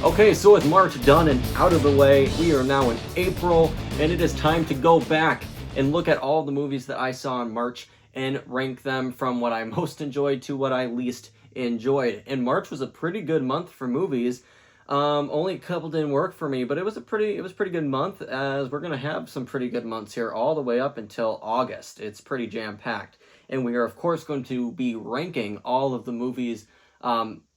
Okay, so with March done and out of the way, we are now in April, and it is time to go back and look at all the movies that I saw in March and rank them from what I most enjoyed to what I least enjoyed. And March was a pretty good month for movies. Only a couple didn't work for me, but it was pretty good month, as we're gonna have some pretty good months here all the way up until August. It's pretty jam packed, and we are of course going to be ranking all of the movies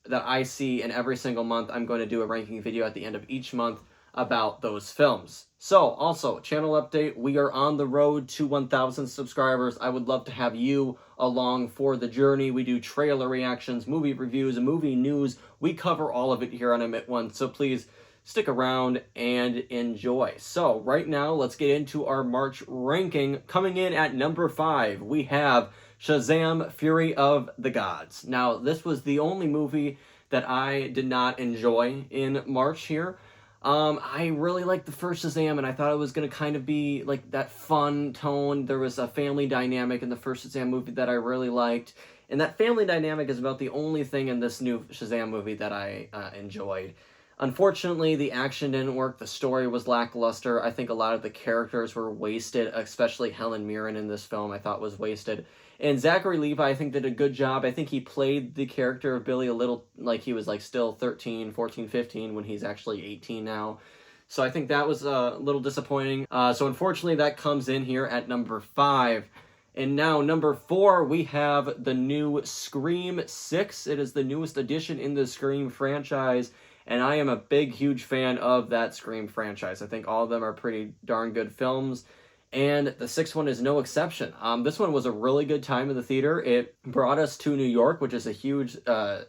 that I see in every single month. I'm going to do a ranking video at the end of each month about those films. So, also, channel update, we are on the road to 1,000 subscribers. I would love to have you along for the journey. We do trailer reactions, movie reviews, movie news. We cover all of it here on Emit One, so please stick around and enjoy. So, right now, let's get into our March ranking. Coming in at number 5, we have Shazam! Fury of the Gods. Now, this was the only movie that I did not enjoy in March here. I really liked the first Shazam, and I thought it was going to kind of be like that fun tone. There was a family dynamic in the first Shazam movie that I really liked, and that family dynamic is about the only thing in this new Shazam movie that I enjoyed. Unfortunately, the action didn't work. The story was lackluster. I think a lot of the characters were wasted, especially Helen Mirren in this film I thought was wasted. And Zachary Levi, I think, did a good job. I think he played the character of Billy a little like he was like still 13, 14, 15 when he's actually 18 now. So I think that was a little disappointing. So unfortunately, that comes in here at number 5. And now, number 4, we have the new Scream 6. It is the newest addition in the Scream franchise, and I am a big, huge fan of that Scream franchise. I think all of them are pretty darn good films, and the 6th one is no exception. This one was a really good time in the theater. It brought us to New York, which is a huge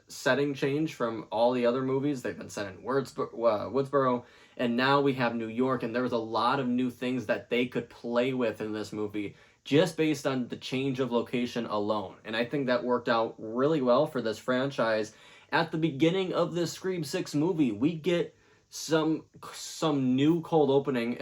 setting change from all the other movies. They've been set in Woodsboro, and now we have New York, and there was a lot of new things that they could play with in this movie just based on the change of location alone. And I think that worked out really well for this franchise. At the beginning of this Scream 6 movie, we get some new cold opening.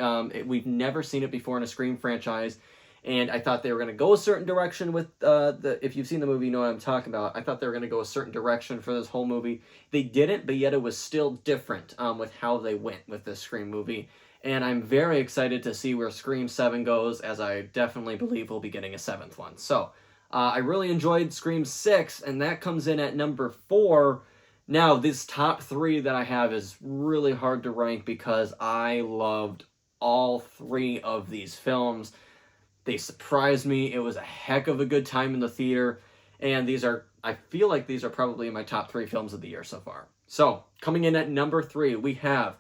We've never seen it before in a Scream franchise, and I thought they were going to go a certain direction with if you've seen the movie, you know what I'm talking about. I thought they were going to go a certain direction for this whole movie. They didn't, but yet it was still different with how they went with this Scream movie. And I'm very excited to see where Scream 7 goes, as I definitely believe we'll be getting a 7th one. So, I really enjoyed Scream 6, and that comes in at number 4. Now, this top 3 that I have is really hard to rank because I loved all 3 of these films. They surprised me. It was a heck of a good time in the theater, and I feel like these are probably my top 3 films of the year so far. So, coming in at number 3, we have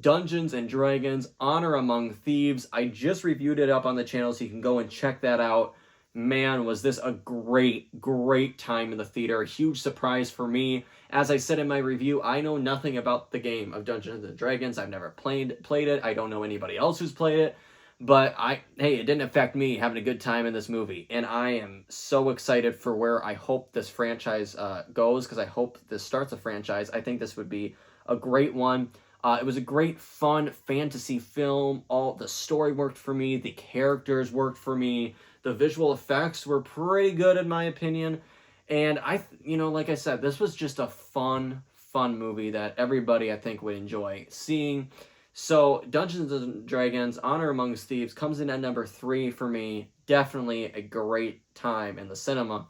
Dungeons and Dragons: Honor Among Thieves. I just reviewed it up on the channel, so you can go and check that out. Man, was this a great time in the theater. A huge surprise for me. As I said in my review, I know nothing about the game of Dungeons and Dragons. I've never played it. I don't know anybody else who's played it. But hey, it didn't affect me having a good time in this movie. And I am so excited for where I hope this franchise goes, because I hope this starts a franchise. I think this would be a great one. It was a great, fun fantasy film. All the story worked for me. The characters worked for me. The visual effects were pretty good, in my opinion. And like I said, this was just a fun movie that everybody, I think, would enjoy seeing. So, Dungeons and Dragons: Honor Amongst Thieves comes in at number 3 for me. Definitely a great time in the cinema.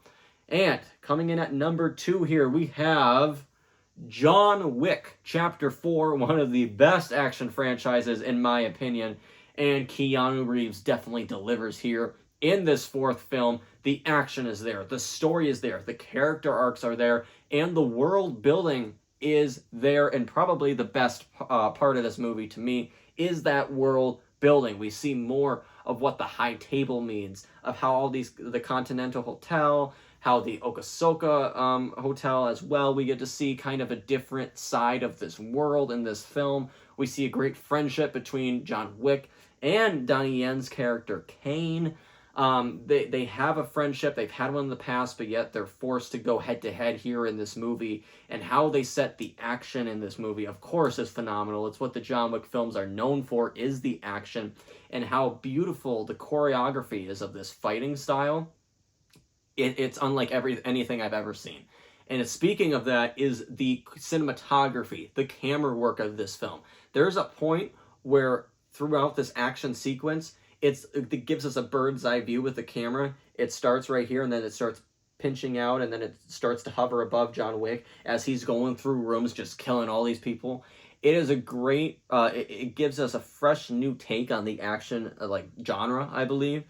And coming in at number 2 here, we have John Wick Chapter 4, one of the best action franchises in my opinion, and Keanu Reeves definitely delivers here. In this 4th film, the action is there, the story is there, the character arcs are there, and the world building is there. And probably the best part of this movie to me is that world building. We see more of what the High Table means, of how all the Continental Hotel, how the Okasoka Hotel as well. We get to see kind of a different side of this world in this film. We see a great friendship between John Wick and Donnie Yen's character, Kane. They have a friendship. They've had one in the past, but yet they're forced to go head-to-head here in this movie. And how they set the action in this movie, of course, is phenomenal. It's what the John Wick films are known for, is the action. And how beautiful the choreography is of this fighting style. It's unlike anything I've ever seen. And speaking of that is the cinematography, the camera work of this film. There's a point where throughout this action sequence, it gives us a bird's eye view with the camera. It starts right here and then it starts pinching out and then it starts to hover above John Wick as he's going through rooms just killing all these people. It is a great, it gives us a fresh new take on the action like genre, I believe.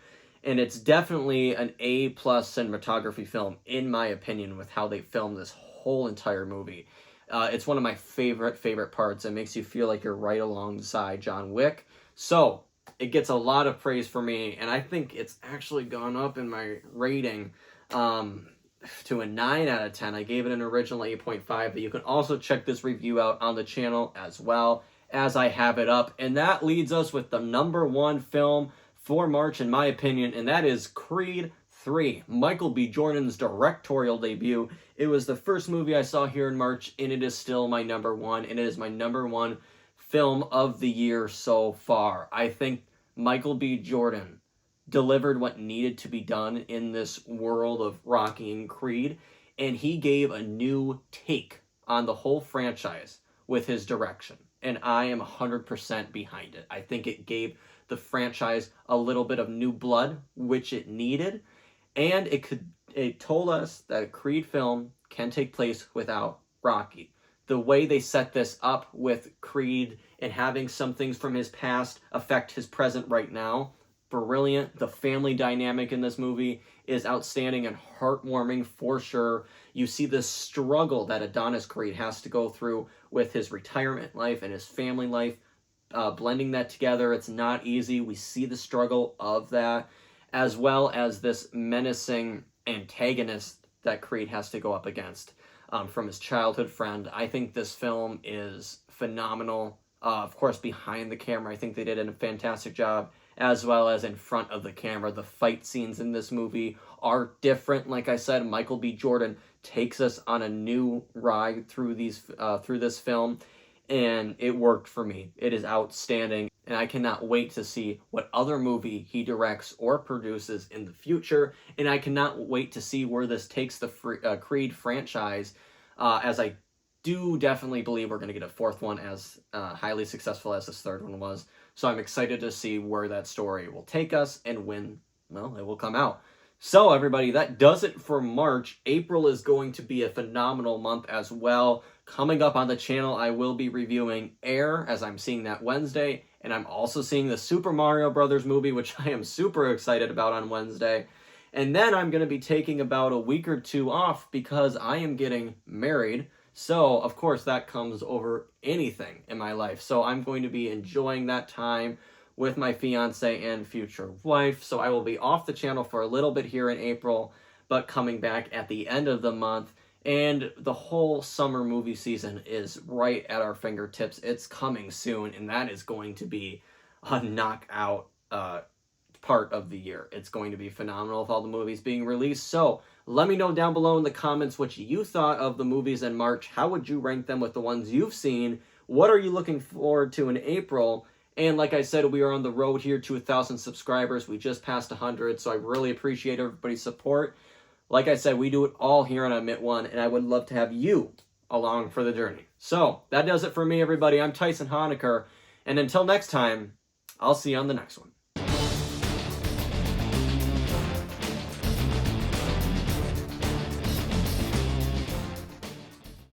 And it's definitely an A+ cinematography film, in my opinion, with how they filmed this whole entire movie. It's one of my favorite parts. It makes you feel like you're right alongside John Wick. So it gets a lot of praise for me, and I think it's actually gone up in my rating to a 9 out of 10. I gave it an original 8.5, but you can also check this review out on the channel as well as I have it up. And that leads us with the #1 film for March, in my opinion, and that is Creed 3, Michael B. Jordan's directorial debut. It was the first movie I saw here in March, and it is still my #1, and it is my #1 film of the year so far. I think Michael B. Jordan delivered what needed to be done in this world of Rocky and Creed, and he gave a new take on the whole franchise with his direction, and I am 100% behind it. I think it gave the franchise a little bit of new blood, which it needed, and it told us that a Creed film can take place without Rocky. The way they set this up with Creed and having some things from his past affect his present right now, brilliant. The family dynamic in this movie is outstanding and heartwarming for sure. You see the struggle that Adonis Creed has to go through with his retirement life and his family life. Blending that together, it's not easy. We see the struggle of that, as well as this menacing antagonist that Creed has to go up against from his childhood friend. I think this film is phenomenal. Of course, behind the camera, I think they did a fantastic job, as well as in front of the camera. The fight scenes in this movie are different. Like I said, Michael B. Jordan takes us on a new ride through this film, and it worked for me. It is outstanding, and I cannot wait to see what other movie he directs or produces in the future, and I cannot wait to see where this takes the Creed franchise, as I do definitely believe we're going to get a fourth one as highly successful as this third one was. So I'm excited to see where that story will take us and when, well, it will come out. So everybody, that does it for March. April is going to be a phenomenal month as well. Coming up on the channel, I will be reviewing Air, as I'm seeing that Wednesday, and I'm also seeing the Super Mario Brothers movie, which I am super excited about on Wednesday. And then I'm going to be taking about a week or two off because I am getting married. So, of course, that comes over anything in my life. So I'm going to be enjoying that time with my fiance and future wife. So I will be off the channel for a little bit here in April, but coming back at the end of the month. And the whole summer movie season is right at our fingertips. It's coming soon, and that is going to be a knockout part of the year. It's going to be phenomenal with all the movies being released. So let me know down below in the comments what you thought of the movies in March. How would you rank them with the ones you've seen? What are you looking forward to in April? And like I said, we are on the road here to 1,000 subscribers. We just passed 100, so I really appreciate everybody's support. Like I said, we do it all here on Admit One, and I would love to have you along for the journey. So that does it for me, everybody. I'm Tyson Honecker, and until next time, I'll see you on the next one.